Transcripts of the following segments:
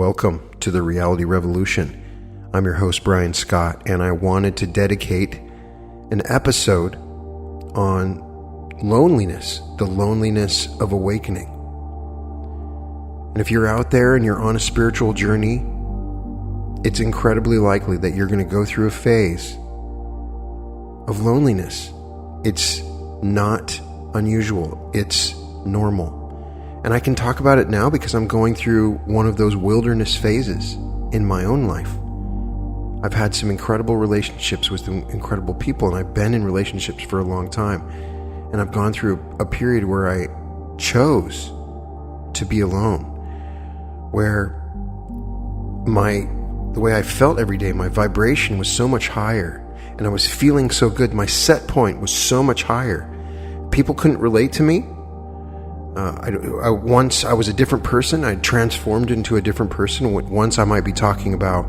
Welcome to the Reality Revolution. I'm your host, Brian Scott, and I wanted to dedicate an episode on loneliness, the loneliness of awakening. And if you're out there and you're on a spiritual journey, it's incredibly likely that you're going to go through a phase of loneliness. It's not unusual. It's normal. And I can talk about it now because I'm going through one of those wilderness phases in my own life. I've had some incredible relationships with incredible people, and I've been in relationships for a long time. And I've gone through a period where I chose to be alone, where the way I felt every day, my vibration was so much higher, and I was feeling so good. My set point was so much higher. People couldn't relate to me. Once I was a different person. I transformed into a different person. Once I might be talking about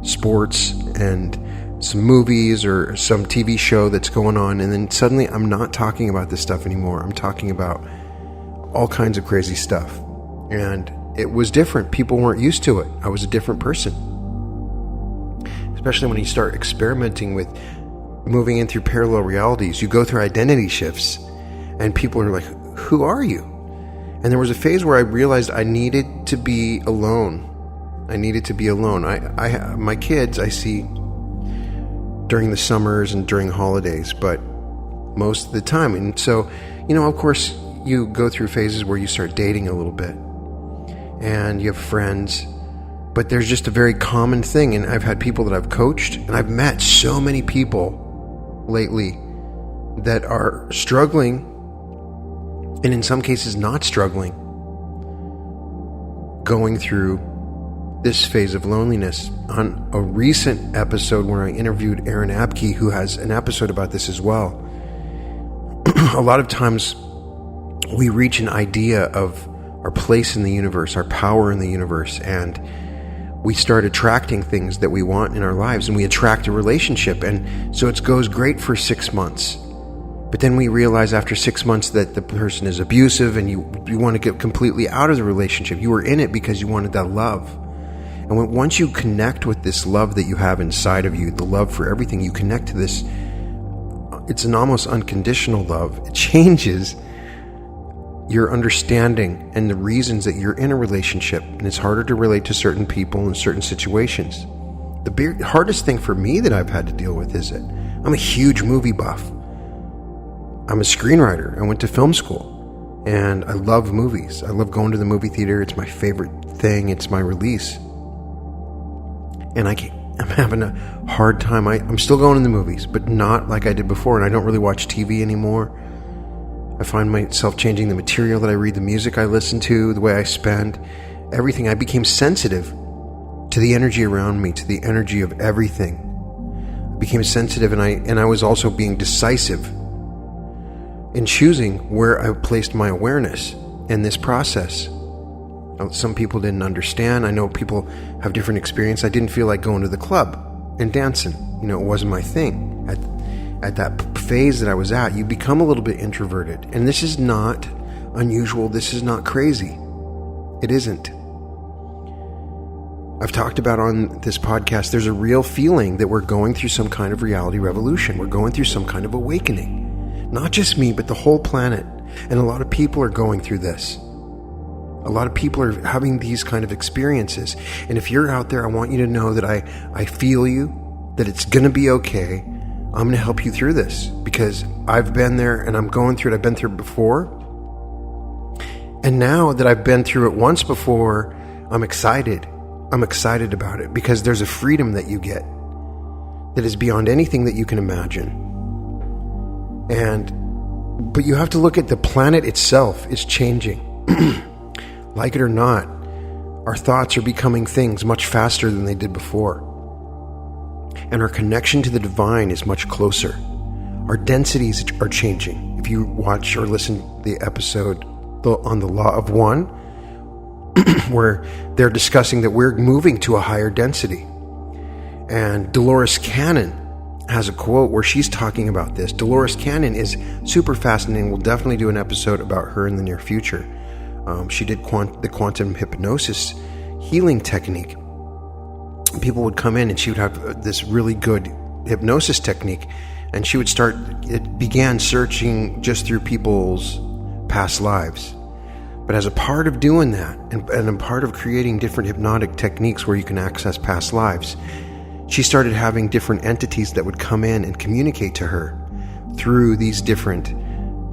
sports and some movies or some TV show that's going on, and then suddenly I'm not talking about this stuff anymore. I'm talking about all kinds of crazy stuff. And it was different. People weren't used to it. I was a different person. Especially when you start experimenting with moving in through parallel realities. You go through identity shifts, and people are like, who are you? And there was a phase where I realized I needed to be alone. I needed to be alone. My kids I see during the summers and during holidays, but most of the time. And so, of course, you go through phases where you start dating a little bit, and you have friends, but there's just a very common thing. And I've had people that I've coached, and I've met so many people lately that are struggling, and in some cases not struggling, going through this phase of loneliness. On a recent episode where I interviewed Aaron Abke, who has an episode about this as well, a lot of times we reach an idea of our place in the universe, our power in the universe, and we start attracting things that we want in our lives, and we attract a relationship. And so it goes great for 6 months. But then we realize after 6 months that the person is abusive, and you want to get completely out of the relationship. You were in it because you wanted that love. And once you connect with this love that you have inside of you, the love for everything, you connect to this, it's an almost unconditional love. It changes your understanding and the reasons that you're in a relationship. And it's harder to relate to certain people in certain situations. The hardest thing for me that I've had to deal with is that I'm a huge movie buff. I'm a screenwriter. I went to film school, and I love movies. I love going to the movie theater. It's my favorite thing. It's my release. And I'm having a hard time. I'm still going to the movies, but not like I did before. And I don't really watch TV anymore. I find myself changing the material that I read, the music I listen to, the way I spend, everything. I became sensitive to the energy around me, to the energy of everything. I became sensitive, and I was also being decisive in choosing where I placed my awareness in this process. Some people didn't understand. I know people have different experience. I didn't feel like going to the club and dancing. It wasn't my thing. At that phase that I was at, you become a little bit introverted. And this is not unusual. This is not crazy. It isn't. I've talked about on this podcast, there's a real feeling that we're going through some kind of reality revolution. We're going through some kind of awakening. Not just me, but the whole planet. And a lot of people are going through this. A lot of people are having these kind of experiences. And if you're out there, I want you to know that I feel you, that it's going to be okay. I'm going to help you through this because I've been there, and I'm going through it. I've been through it before. And now that I've been through it once before, I'm excited. I'm excited about it because there's a freedom that you get that is beyond anything that you can imagine. But you have to look at the planet itself is changing. Like it or not, our thoughts are becoming things much faster than they did before. And our connection to the divine is much closer. Our densities are changing. If you watch or listen to the episode on the Law of One, where they're discussing that we're moving to a higher density. And Dolores Cannon has a quote where she's talking about this. Dolores Cannon is super fascinating. We'll definitely do an episode about her in the near future. She did the quantum hypnosis healing technique. People would come in and she would have this really good hypnosis technique, and she would began searching just through people's past lives. But as a part of doing that, and a part of creating different hypnotic techniques where you can access past lives, she started having different entities that would come in and communicate to her through these different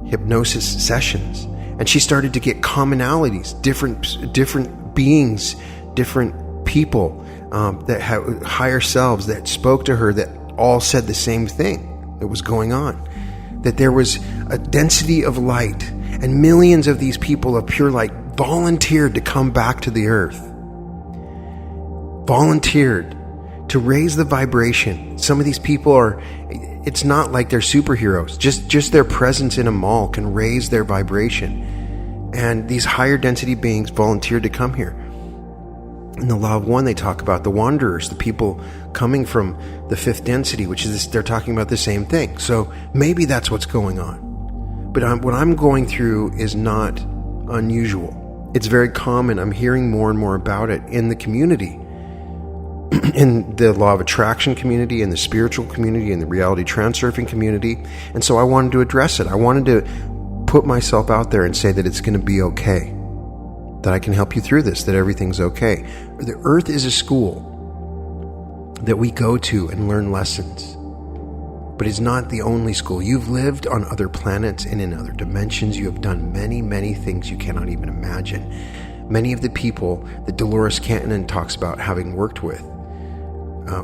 hypnosis sessions. And she started to get commonalities, different beings, different people that had higher selves that spoke to her, that all said the same thing that was going on. That there was a density of light, and millions of these people of pure light volunteered to come back to the earth. Volunteered to raise the vibration. Some of these people it's not like they're superheroes. Just their presence in a mall can raise their vibration. And these higher density beings volunteered to come here. In the Law of One, they talk about the wanderers, the people coming from the fifth density, which is they're talking about the same thing. So maybe that's what's going on. But what I'm going through is not unusual. It's very common. I'm hearing more and more about it in the community, in the Law of Attraction community, in the spiritual community, in the reality transurfing community. And so I wanted to address it. I wanted to put myself out there and say that it's going to be okay, that I can help you through this, that everything's okay. The earth is a school that we go to and learn lessons. But it's not the only school. You've lived on other planets and in other dimensions. You have done many, many things you cannot even imagine. Many of the people that Dolores Cannon talks about having worked with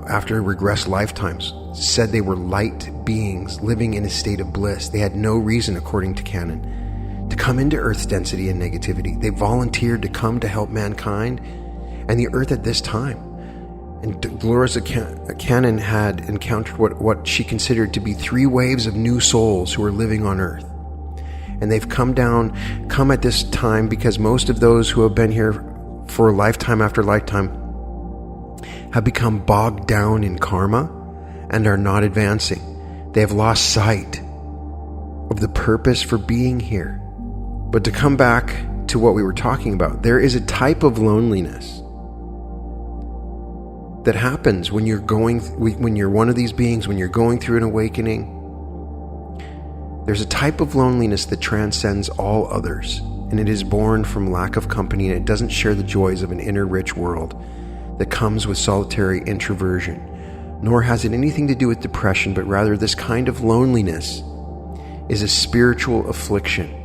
after regressed lifetimes said they were light beings living in a state of bliss. They had no reason, according to Cannon, to come into Earth's density and negativity. They volunteered to come to help mankind and the Earth at this time. And Dolores Cannon had encountered what she considered to be 3 waves of new souls who are living on Earth. And they've come at this time because most of those who have been here for lifetime after lifetime have become bogged down in karma and are not advancing. They have lost sight of the purpose for being here. But to come back to what we were talking about, there is a type of loneliness that happens when you're one of these beings, when you're going through an awakening. There's a type of loneliness that transcends all others, and it is born from lack of company, and it doesn't share the joys of an inner rich world that comes with solitary introversion, nor has it anything to do with depression, but rather this kind of loneliness is a spiritual affliction.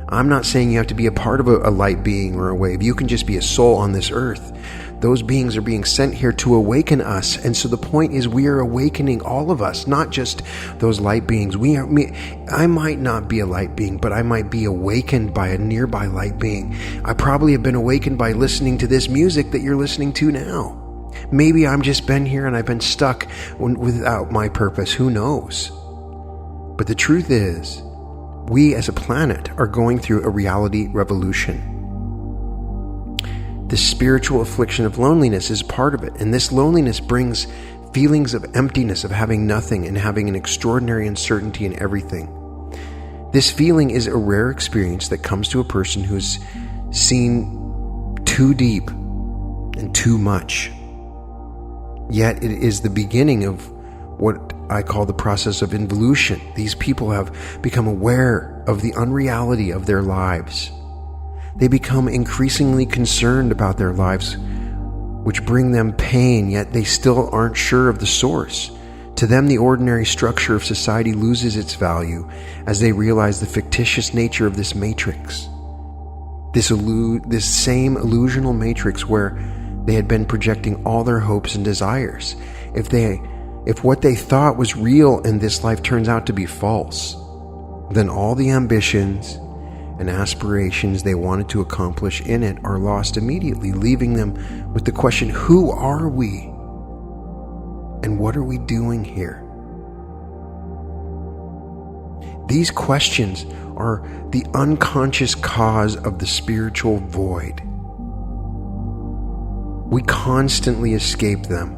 I'm not saying you have to be a part of a light being or a wave. You can just be a soul on this earth. Those beings are being sent here to awaken us. And so the point is we are awakening all of us, not just those light beings. I might not be a light being, but I might be awakened by a nearby light being. I probably have been awakened by listening to this music that you're listening to now. Maybe I'm just been here and I've been stuck without my purpose. Who knows? But the truth is, we as a planet are going through a reality revolution. The spiritual affliction of loneliness is part of it. And this loneliness brings feelings of emptiness, of having nothing, and having an extraordinary uncertainty in everything. This feeling is a rare experience that comes to a person who's seen too deep and too much. Yet it is the beginning of what I call the process of involution. These people have become aware of the unreality of their lives. They become increasingly concerned about their lives, which bring them pain, yet they still aren't sure of the source. To them, the ordinary structure of society loses its value as they realize the fictitious nature of this matrix. This same illusional matrix where they had been projecting all their hopes and desires. If what they thought was real in this life turns out to be false, then all the ambitions and aspirations they wanted to accomplish in it are lost immediately, leaving them with the question, who are we? And what are we doing here? These questions are the unconscious cause of the spiritual void. We constantly escape them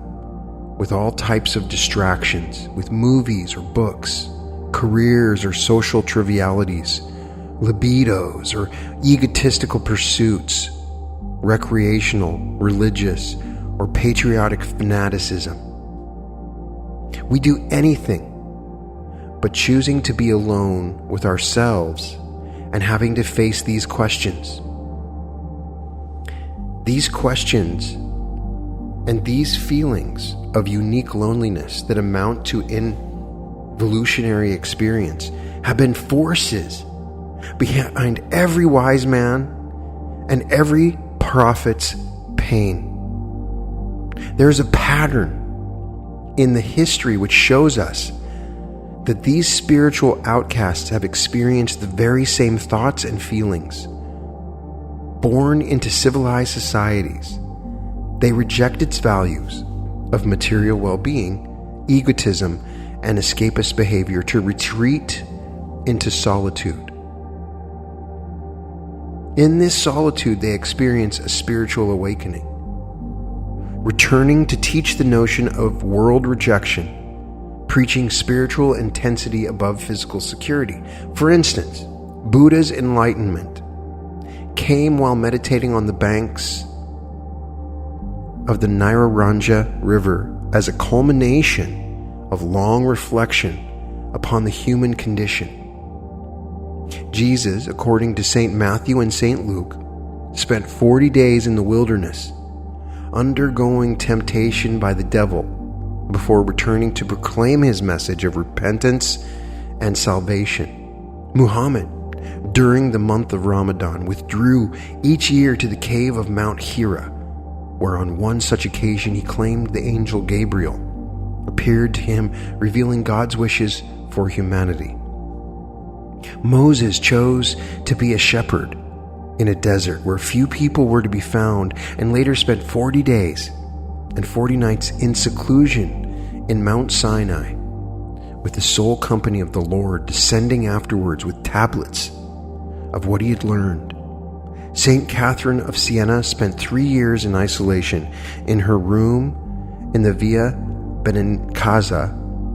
with all types of distractions, with movies or books, careers or social trivialities, libidos or egotistical pursuits. recreational, religious, or patriotic fanaticism. We do anything but choosing to be alone with ourselves and having to face these questions. These questions and these feelings of unique loneliness that amount to involutionary experience have been forces behind every wise man and every prophet's pain. There's a pattern in the history which shows us that these spiritual outcasts have experienced the very same thoughts and feelings. Born into civilized societies, they reject its values of material well-being, egotism, and escapist behavior to retreat into solitude. In this solitude, they experience a spiritual awakening, returning to teach the notion of world rejection, preaching spiritual intensity above physical security. For instance, Buddha's enlightenment came while meditating on the banks of the Naranja River as a culmination of long reflection upon the human condition. Jesus, according to St. Matthew and St. Luke, spent 40 days in the wilderness, undergoing temptation by the devil before returning to proclaim his message of repentance and salvation. Muhammad, during the month of Ramadan, withdrew each year to the cave of Mount Hira, where on one such occasion he claimed the angel Gabriel appeared to him, revealing God's wishes for humanity. Moses chose to be a shepherd in a desert where few people were to be found, and later spent 40 days and 40 nights in seclusion in Mount Sinai with the sole company of the Lord, descending afterwards with tablets of what he had learned. Saint Catherine of Siena spent 3 years in isolation in her room in the Via Benincasa,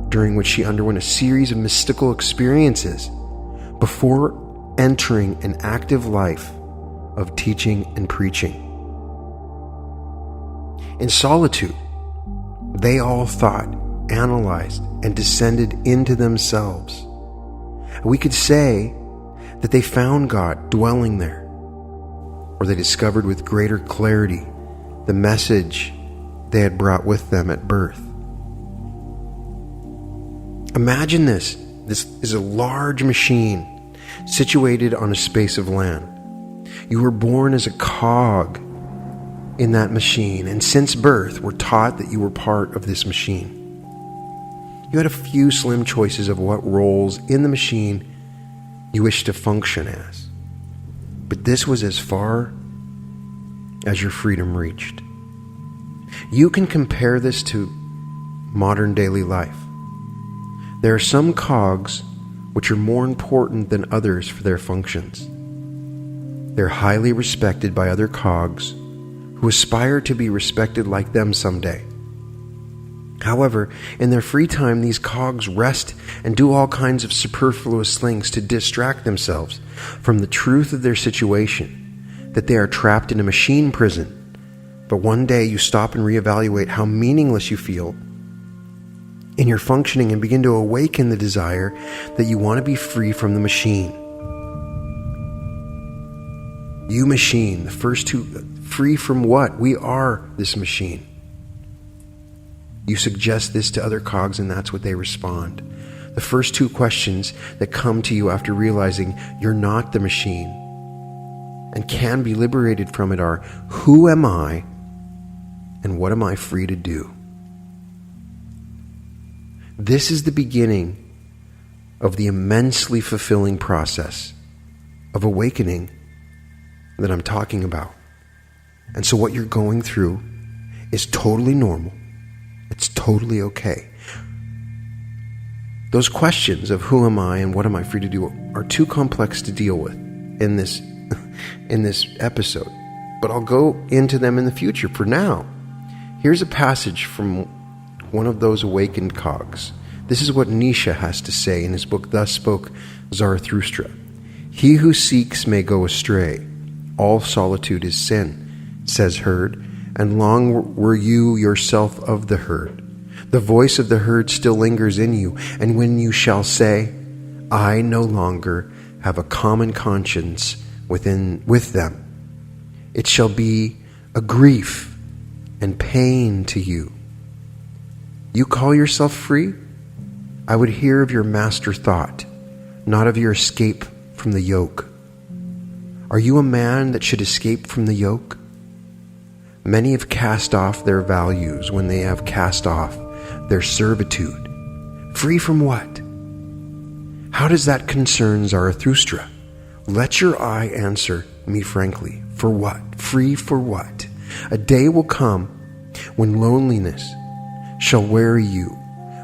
during which she underwent a series of mystical experiences before entering an active life of teaching and preaching. In solitude, they all thought, analyzed, and descended into themselves. We could say that they found God dwelling there, or they discovered with greater clarity the message they had brought with them at birth. Imagine this. This is a large machine situated on a space of land. You were born as a cog in that machine, and since birth were taught that you were part of this machine. You had a few slim choices of what roles in the machine you wished to function as, but this was as far as your freedom reached. You can compare this to modern daily life. There are some cogs which are more important than others for their functions. They're highly respected by other cogs who aspire to be respected like them someday. However, in their free time, these cogs rest and do all kinds of superfluous things to distract themselves from the truth of their situation, that they are trapped in a machine prison. But one day you stop and reevaluate how meaningless you feel in your functioning and begin to awaken the desire that you want to be free from the machine. You machine, the first two, free from what? We are this machine. You suggest this to other cogs and that's what they respond. The first two questions that come to you after realizing you're not the machine and can be liberated from it are, who am I and what am I free to do? This is the beginning of the immensely fulfilling process of awakening that I'm talking about. And so what you're going through is totally normal. It's totally okay. Those questions of who am I and what am I free to do are too complex to deal with in this episode. But I'll go into them in the future. For now, here's a passage from one of those awakened cogs. This is what Nietzsche has to say in his book, Thus Spoke Zarathustra. He who seeks may go astray. All solitude is sin. says herd, and long were you yourself of the herd. The voice of the herd still lingers in you, and when you shall say, I no longer have a common conscience with them, it shall be a grief and pain to you. You call yourself free? I would hear of your master thought, not of your escape from the yoke. Are you a man that should escape from the yoke? Many have cast off their values when they have cast off their servitude. Free from what? How does that concern Zarathustra? Let your eye answer me frankly. For what? Free for what? A day will come when loneliness shall weary you,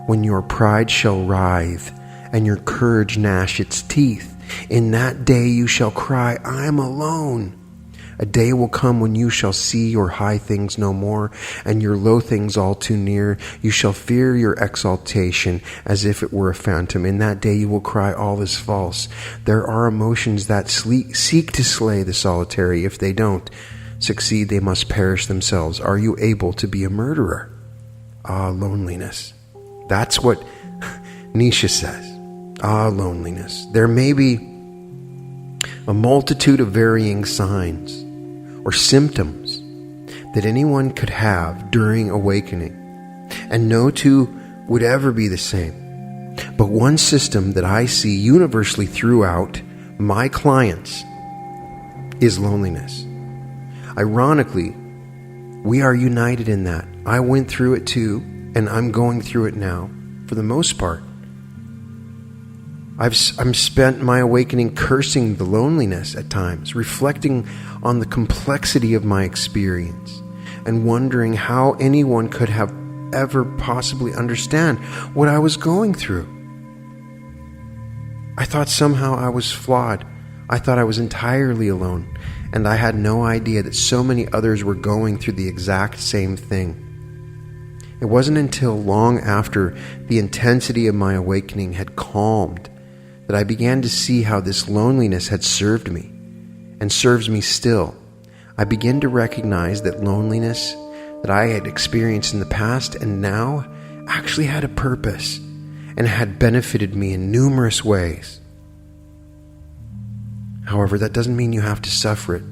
when your pride shall writhe and your courage gnash its teeth. In that day you shall cry, I am alone. A day will come when you shall see your high things no more, and your low things all too near. You shall fear your exaltation as if it were a phantom. In that day you will cry, all is false. There are emotions that seek to slay the solitary. If they don't succeed, they must perish themselves. Are you able to be a murderer? Ah, loneliness. That's what Nietzsche says. Ah, loneliness. There may be a multitude of varying signs or symptoms that anyone could have during awakening, and no two would ever be the same. But one system that I see universally throughout my clients is loneliness. Ironically, we are united in that. I went through it too, and I'm going through it now for the most part. I've spent my awakening cursing the loneliness at times, reflecting on the complexity of my experience, and wondering how anyone could have ever possibly understand what I was going through. I thought somehow I was flawed. I thought I was entirely alone, and I had no idea that so many others were going through the exact same thing. It wasn't until long after the intensity of my awakening had calmed that I began to see how this loneliness had served me, and serves me still. I began to recognize that loneliness that I had experienced in the past and now actually had a purpose and had benefited me in numerous ways. However, that doesn't mean you have to suffer it.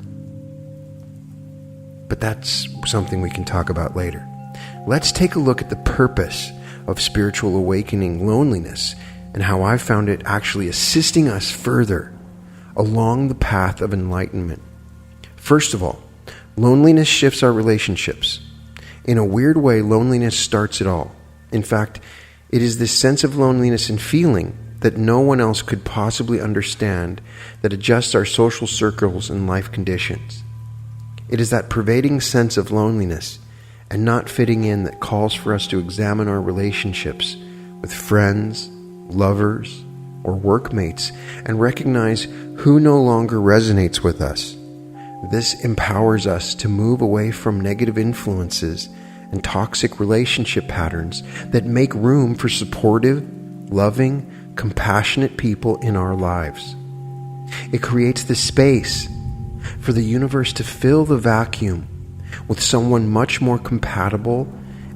But that's something we can talk about later. Let's take a look at the purpose of spiritual awakening loneliness and how I found it actually assisting us further along the path of enlightenment. First of all, loneliness shifts our relationships. In a weird way, loneliness starts it all. In fact, it is this sense of loneliness and feeling that no one else could possibly understand that adjusts our social circles and life conditions. It is that pervading sense of loneliness and not fitting in that calls for us to examine our relationships with friends, lovers, or workmates and recognize who no longer resonates with us. This empowers us to move away from negative influences and toxic relationship patterns that make room for supportive, loving, compassionate people in our lives. It creates the space for the universe to fill the vacuum with someone much more compatible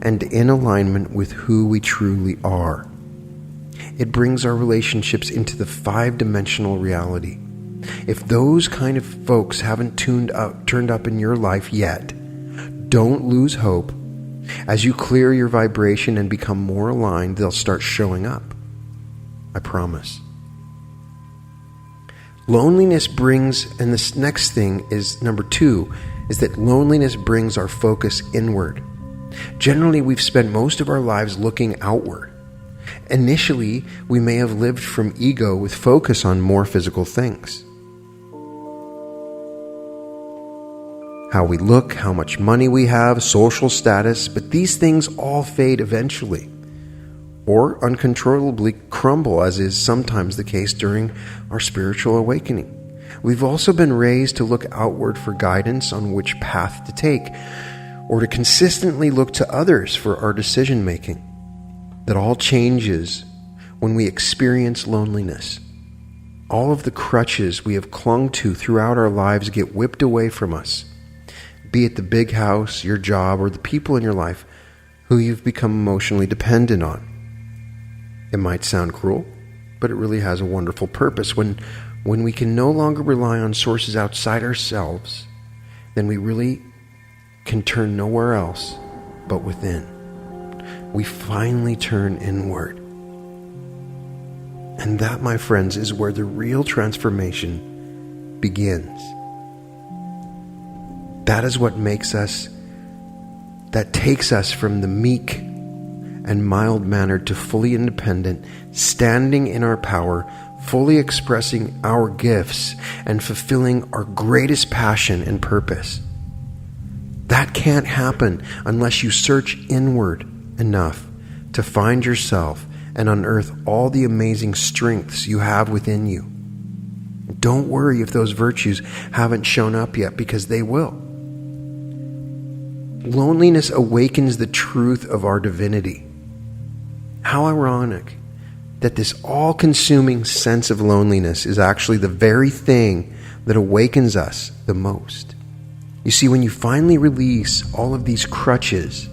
and in alignment with who we truly are. It brings our relationships into the 5-dimensional reality. If those kind of folks haven't turned up in your life yet, don't lose hope. As you clear your vibration and become more aligned, they'll start showing up. I promise. Loneliness brings, and this next thing is number 2, is that loneliness brings our focus inward. Generally, we've spent most of our lives looking outward. Initially, we may have lived from ego with focus on more physical things. How we look, how much money we have, social status, but these things all fade eventually, or uncontrollably crumble, as is sometimes the case during our spiritual awakening. We've also been raised to look outward for guidance on which path to take, or to consistently look to others for our decision making. That all changes when we experience loneliness. All of the crutches we have clung to throughout our lives get whipped away from us. be it the big house, your job, or the people in your life who you've become emotionally dependent on. It might sound cruel, but it really has a wonderful purpose. When we can no longer rely on sources outside ourselves, then we really can turn nowhere else but within. We finally turn inward. And that, my friends, is where the real transformation begins. That is what takes us from the meek and mild-mannered to fully independent, standing in our power, fully expressing our gifts, and fulfilling our greatest passion and purpose. That can't happen unless you search inward enough to find yourself and unearth all the amazing strengths you have within you. Don't worry if those virtues haven't shown up yet, because they will. Loneliness awakens the truth of our divinity. How ironic that this all-consuming sense of loneliness is actually the very thing that awakens us the most. You see, when you finally release all of these crutches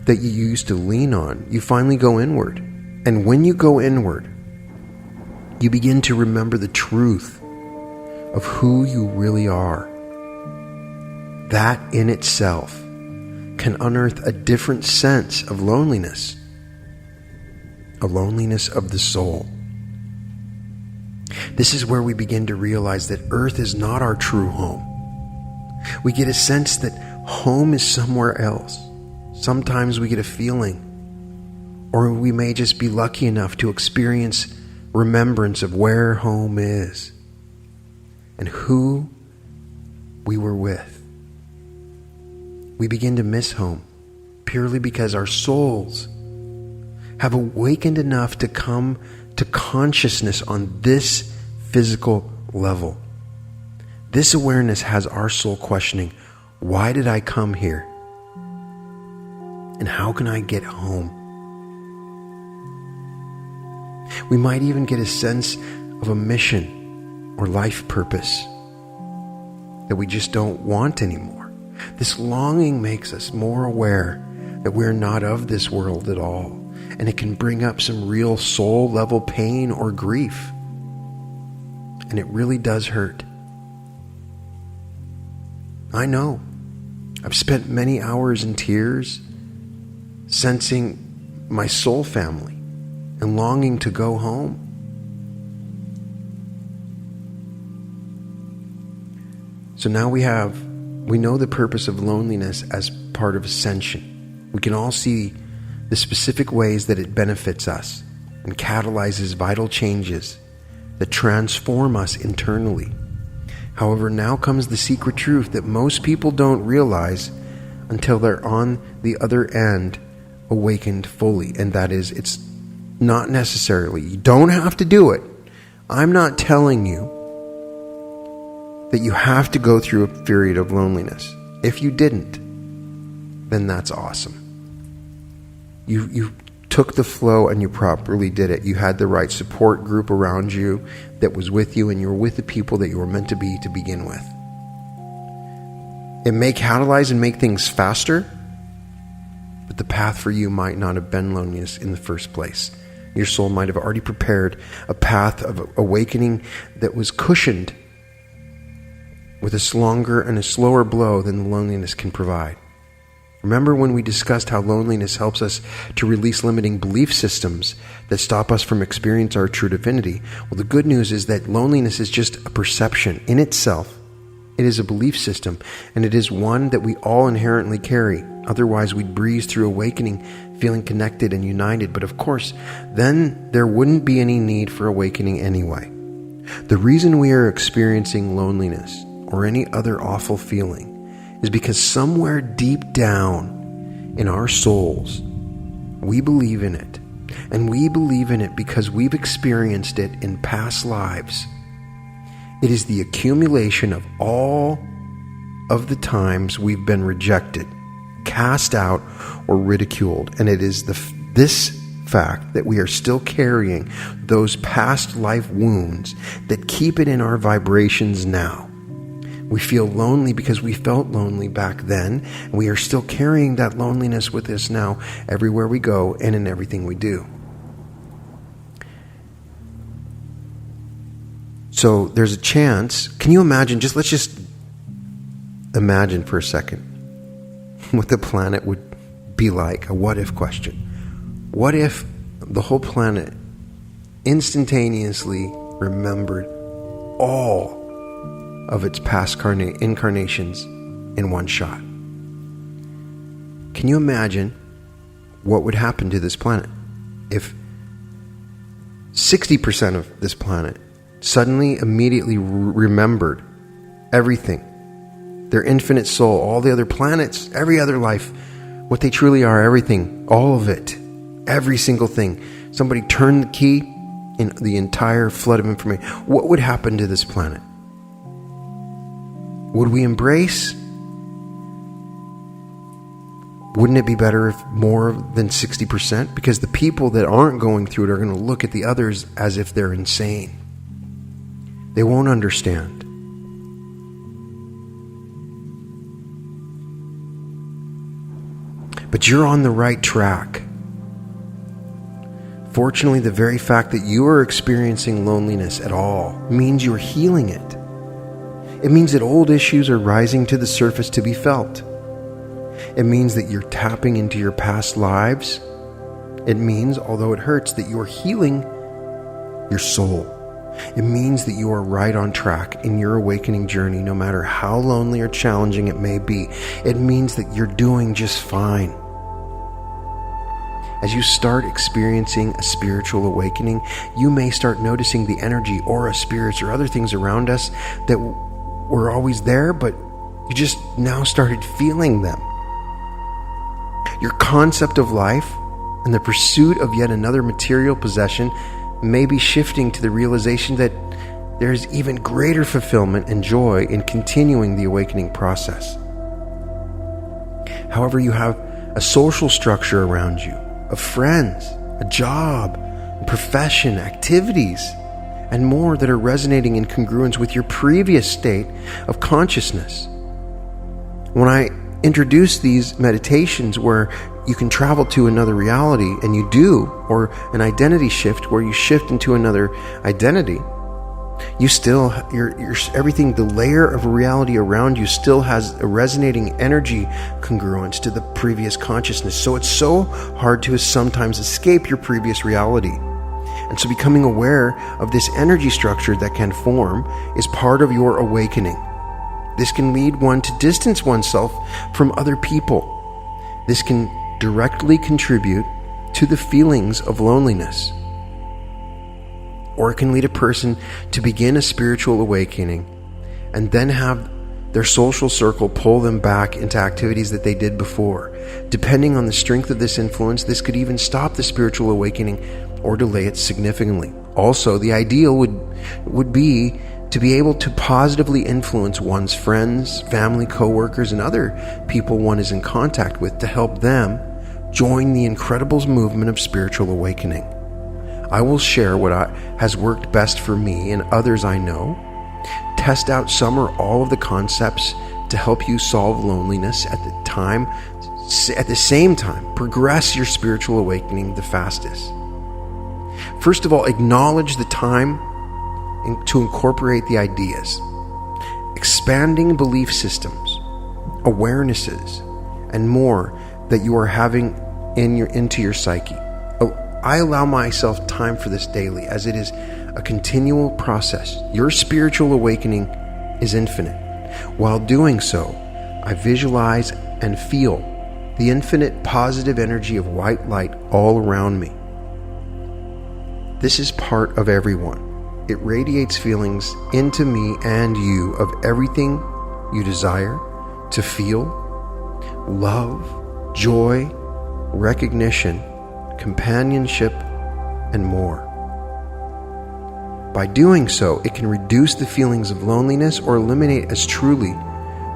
that you used to lean on, you finally go inward. And when you go inward, you begin to remember the truth of who you really are. That in itself can unearth a different sense of loneliness, a loneliness of the soul. This is where we begin to realize that Earth is not our true home. We get a sense that home is somewhere else. Sometimes we get a feeling, or we may just be lucky enough to experience remembrance of where home is and who we were with. We begin to miss home purely because our souls have awakened enough to come to consciousness on this physical level. This awareness has our soul questioning, why did I come here? And how can I get home? We might even get a sense of a mission or life purpose that we just don't want anymore. This longing makes us more aware that we're not of this world at all, and it can bring up some real soul level pain or grief. And it really does hurt. I know. I've spent many hours in tears, sensing my soul family and longing to go home. So now we know the purpose of loneliness as part of ascension. We can all see the specific ways that it benefits us and catalyzes vital changes that transform us internally. However, now comes the secret truth that most people don't realize until they're on the other end, awakened fully. And that is, it's not necessarily, you don't have to do it. I'm not telling you that you have to go through a period of loneliness. If you didn't, then that's awesome. You took the flow and you properly did it. You had the right support group around you that was with you, and you were with the people that you were meant to be to begin with. It may catalyze and make things faster, but the path for you might not have been loneliness in the first place. Your soul might have already prepared a path of awakening that was cushioned with a longer and a slower blow than the loneliness can provide. Remember when we discussed how loneliness helps us to release limiting belief systems that stop us from experiencing our true divinity? Well, the good news is that loneliness is just a perception in itself. It is a belief system, and it is one that we all inherently carry. Otherwise, we'd breeze through awakening feeling connected and united. But of course, then there wouldn't be any need for awakening anyway. The reason we are experiencing loneliness or any other awful feeling is because somewhere deep down in our souls, we believe in it. And we believe in it because we've experienced it in past lives. It is the accumulation of all of the times we've been rejected, cast out, or ridiculed. And it is this fact that we are still carrying those past life wounds that keep it in our vibrations now. We feel lonely because we felt lonely back then, and we are still carrying that loneliness with us now everywhere we go and in everything we do. So there's a chance. Can you imagine, let's just imagine for a second what the planet would be like, a what if question. What if the whole planet instantaneously remembered all of its past incarnations in one shot? Can you imagine what would happen to this planet if 60% of this planet suddenly immediately remembered everything, their infinite soul, all the other planets, every other life, what they truly are, everything, all of it, every single thing. Somebody turned the key in the entire flood of information. What would happen to this planet? Would we embrace? Wouldn't it be better if more than 60%? Because the people that aren't going through it are going to look at the others as if they're insane. They won't understand. But you're on the right track. Fortunately, the very fact that you are experiencing loneliness at all means you're healing it. It means that old issues are rising to the surface to be felt. It means that you're tapping into your past lives. It means, although it hurts, that you're healing your soul. It means that you are right on track in your awakening journey, no matter how lonely or challenging it may be. It means that you're doing just fine. As you start experiencing a spiritual awakening, you may start noticing the energy, aura, spirits, or other things around us that were always there, but you just now started feeling them. Your concept of life and the pursuit of yet another material possession may be shifting to the realization that there is even greater fulfillment and joy in continuing the awakening process. However, you have a social structure around you, of friends, a job, a profession, activities, and more that are resonating in congruence with your previous state of consciousness. When I introduce these meditations where you can travel to another reality, and you do, or an identity shift where you shift into another identity, you still, everything, the layer of reality around you still has a resonating energy congruence to the previous consciousness. So it's so hard to sometimes escape your previous reality. And so becoming aware of this energy structure that can form is part of your awakening. This can lead one to distance oneself from other people. This can directly contribute to the feelings of loneliness. Or it can lead a person to begin a spiritual awakening and then have their social circle pull them back into activities that they did before. Depending on the strength of this influence, this could even stop the spiritual awakening or delay it significantly. Also, the ideal would be to be able to positively influence one's friends, family, co-workers, and other people one is in contact with to help them join the incredible movement of spiritual awakening. I will share what has worked best for me and others I know, test out some or all of the concepts to help you solve loneliness at the same time, progress your spiritual awakening the fastest. First of all, acknowledge the time to incorporate the ideas, expanding belief systems, awarenesses, and more that you are having into your psyche. I allow myself time for this daily, as it is a continual process. Your spiritual awakening is infinite. While doing so, I visualize and feel the infinite positive energy of white light all around me. This is part of everyone. It radiates feelings into me and you of everything you desire to feel: love, joy, recognition, companionship, and more. By doing so, it can reduce the feelings of loneliness or eliminate, as truly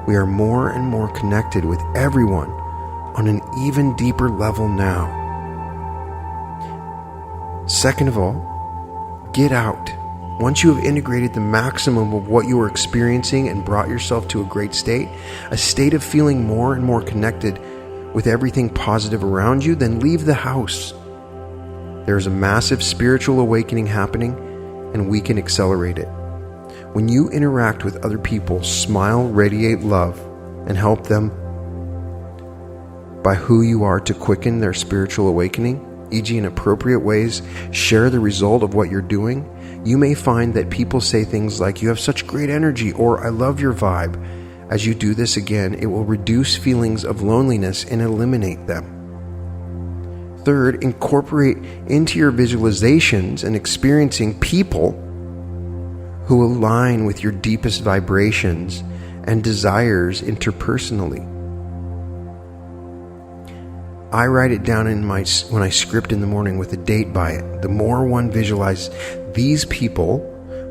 we are more and more connected with everyone on an even deeper level now. Second of all, get out Once you have integrated the maximum of what you are experiencing and brought yourself to a great state, a state of feeling more and more connected with everything positive around you, then leave the house. There is a massive spiritual awakening happening, and we can accelerate it. When you interact with other people, smile, radiate love, and help them by who you are to quicken their spiritual awakening, e.g. in appropriate ways, share the result of what you're doing, you may find that people say things like, "You have such great energy," or "I love your vibe." As you do this again, it will reduce feelings of loneliness and eliminate them. Third, incorporate into your visualizations and experiencing people who align with your deepest vibrations and desires interpersonally. I write it down when I script in the morning with a date by it. The more one visualizes these people,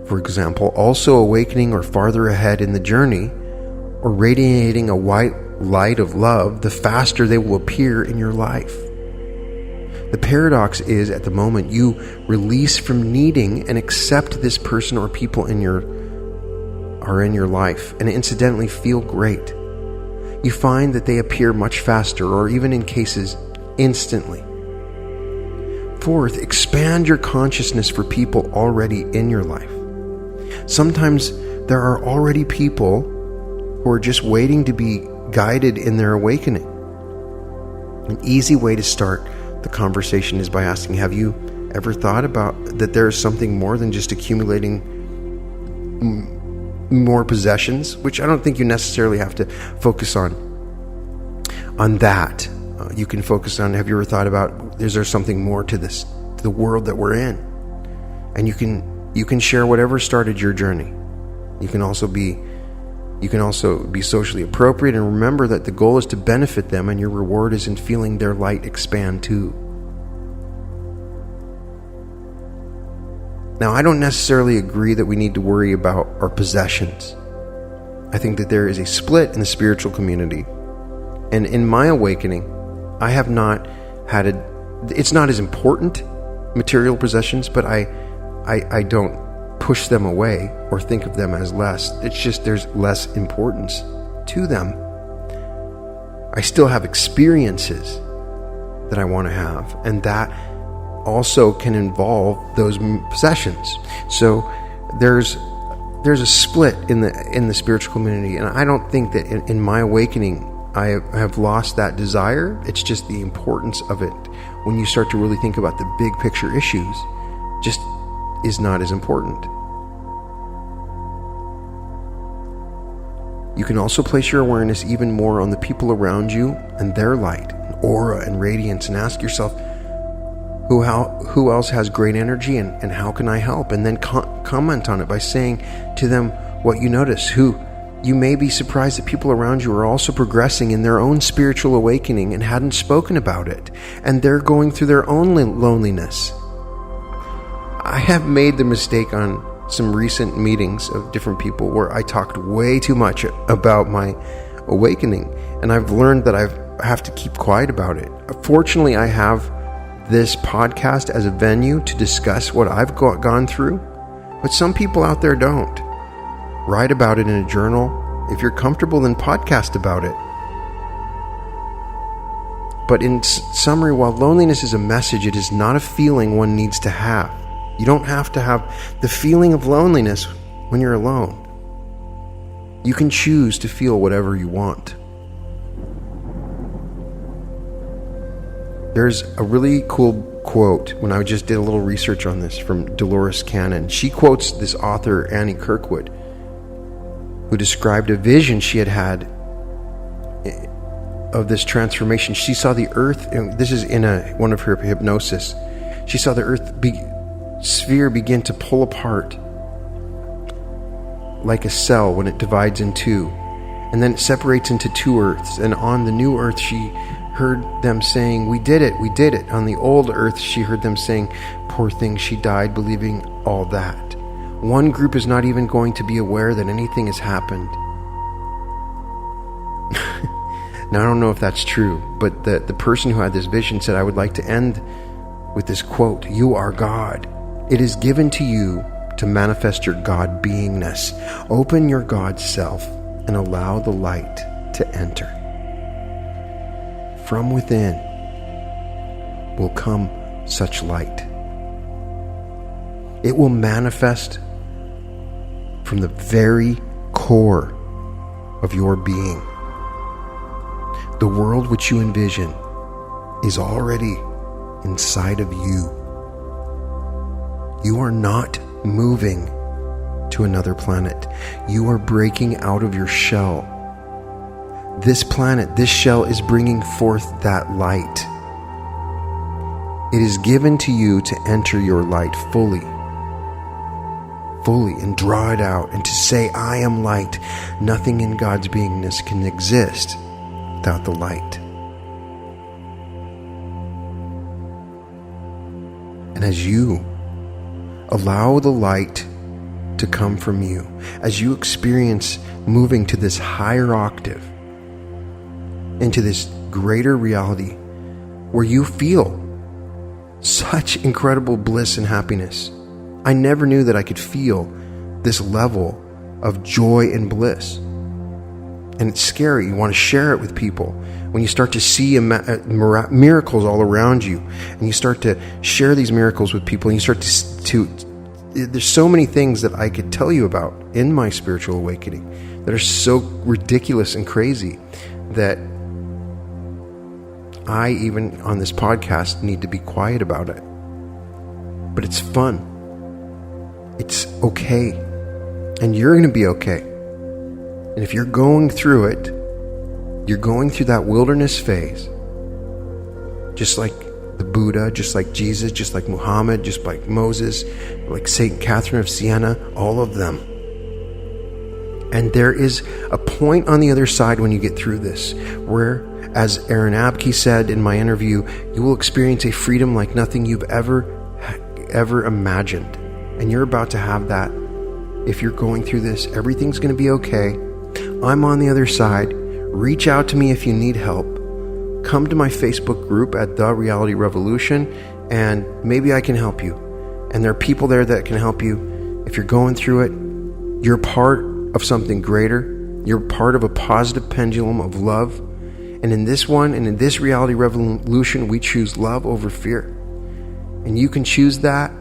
for example, also awakening or farther ahead in the journey, or radiating a white light of love, the faster they will appear in your life. The paradox is, at the moment you release from needing and accept this person or people in your life, and incidentally feel great, you find that they appear much faster, or even in cases, instantly. Fourth, expand your consciousness for people already in your life. Sometimes there are already people who are just waiting to be guided in their awakening. An easy way to start the conversation is by asking, have you ever thought about that there is something more than just accumulating more possessions? Which I don't think you necessarily have to focus on that. You can focus on, have you ever thought about, is there something more to this, to the world that we're in? And you can share whatever started your journey. You can also be socially appropriate, and remember that the goal is to benefit them, and your reward is in feeling their light expand too. Now, I don't necessarily agree that we need to worry about our possessions. I think that there is a split in the spiritual community. And in my awakening, I have not had it's not as important, material possessions, but I don't push them away or think of them as less. It's just there's less importance to them. I still have experiences that I want to have, and that also can involve those possessions. So there's a split in the spiritual community, and I don't think that in my awakening I have lost that desire. It's just the importance of it, when you start to really think about the big picture issues, just is not as important. You can also place your awareness even more on the people around you and their light, and aura, and radiance, and ask yourself, who else has great energy, and how can I help? And then comment on it by saying to them what you notice. You may be surprised that people around you are also progressing in their own spiritual awakening and hadn't spoken about it, and they're going through their own loneliness. I have made the mistake on some recent meetings of different people where I talked way too much about my awakening, and I've learned that I have to keep quiet about it. Fortunately, I have this podcast as a venue to discuss what I've gone through, but some people out there don't. Write about it in a journal. If you're comfortable, then podcast about it. But in summary, while loneliness is a message, it is not a feeling one needs to have. You don't have to have the feeling of loneliness when you're alone. You can choose to feel whatever you want. There's a really cool quote, when I just did a little research on this, from Dolores Cannon. She quotes this author, Annie Kirkwood, who described a vision she had of this transformation. She saw the earth, and this is in one of her hypnosis, she saw the earth sphere begin to pull apart like a cell when it divides in two, and then it separates into two earths. And on the new earth, she heard them saying, we did it. On the old earth, she heard them saying, poor thing, she died believing all that. One group is not even going to be aware that anything has happened. Now, I don't know if that's true, but the person who had this vision said, I would like to end with this quote, "You are God. It is given to you to manifest your God beingness. Open your God self and allow the light to enter. From within will come such light. It will manifest from the very core of your being. The world which you envision is already inside of you. You are not moving to another planet. You are breaking out of your shell. This planet, this shell is bringing forth that light. It is given to you to enter your light fully, and draw it out, and to say, I am light. Nothing in God's beingness can exist without the light. And as you allow the light to come from you, as you experience moving to this higher octave, into this greater reality where you feel such incredible bliss and happiness. I never knew that I could feel this level of joy and bliss. And it's scary. You want to share it with people. When you start to see miracles all around you, and you start to share these miracles with people, and you start to there's so many things that I could tell you about in my spiritual awakening that are so ridiculous and crazy that I, even on this podcast, need to be quiet about it. But it's fun. It's okay. And you're going to be okay. And if you're going through it, you're going through that wilderness phase, just like the Buddha, just like Jesus, just like Muhammad, just like Moses, like Saint Catherine of Siena, all of them. And there is a point on the other side when you get through this, where, as Aaron Abke said in my interview, you will experience a freedom like nothing you've ever imagined. And you're about to have that. If you're going through this, everything's going to be okay. I'm on the other side. Reach out to me if you need help. Come to my Facebook group at The Reality Revolution, and maybe I can help you. And there are people there that can help you. If you're going through it, you're part of something greater. You're part of a positive pendulum of love. And in this one, and in this reality revolution, we choose love over fear. And you can choose that.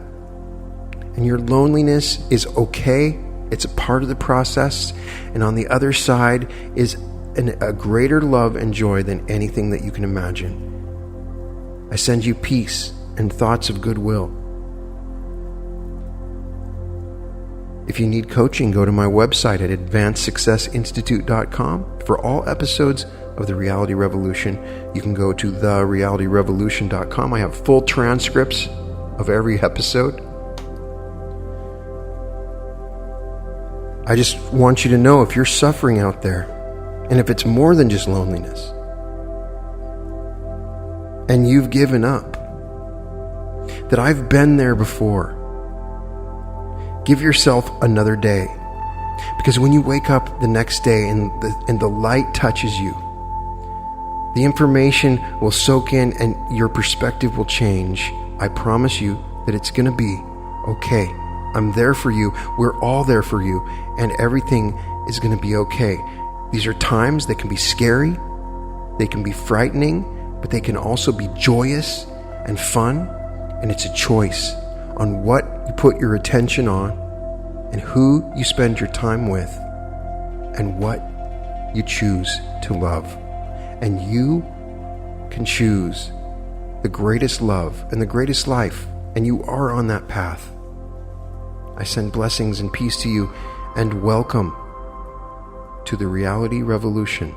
And your loneliness is okay. It's a part of the process. And on the other side is a greater love and joy than anything that you can imagine. I send you peace and thoughts of goodwill. If you need coaching, go to my website at advancedsuccessinstitute.com. For all episodes of The Reality Revolution, you can go to therealityrevolution.com. I have full transcripts of every episode. I just want you to know, if you're suffering out there, and if it's more than just loneliness, and you've given up, that I've been there before. Give yourself another day. Because when you wake up the next day and the light touches you, the information will soak in and your perspective will change. I promise you that it's going to be okay. I'm there for you. We're all there for you. And everything is going to be okay. These are times that can be scary. They can be frightening. But they can also be joyous and fun. And it's a choice on what you put your attention on, and who you spend your time with, and what you choose to love. And you can choose the greatest love and the greatest life, and you are on that path. I send blessings and peace to you, and welcome to the Reality Revolution.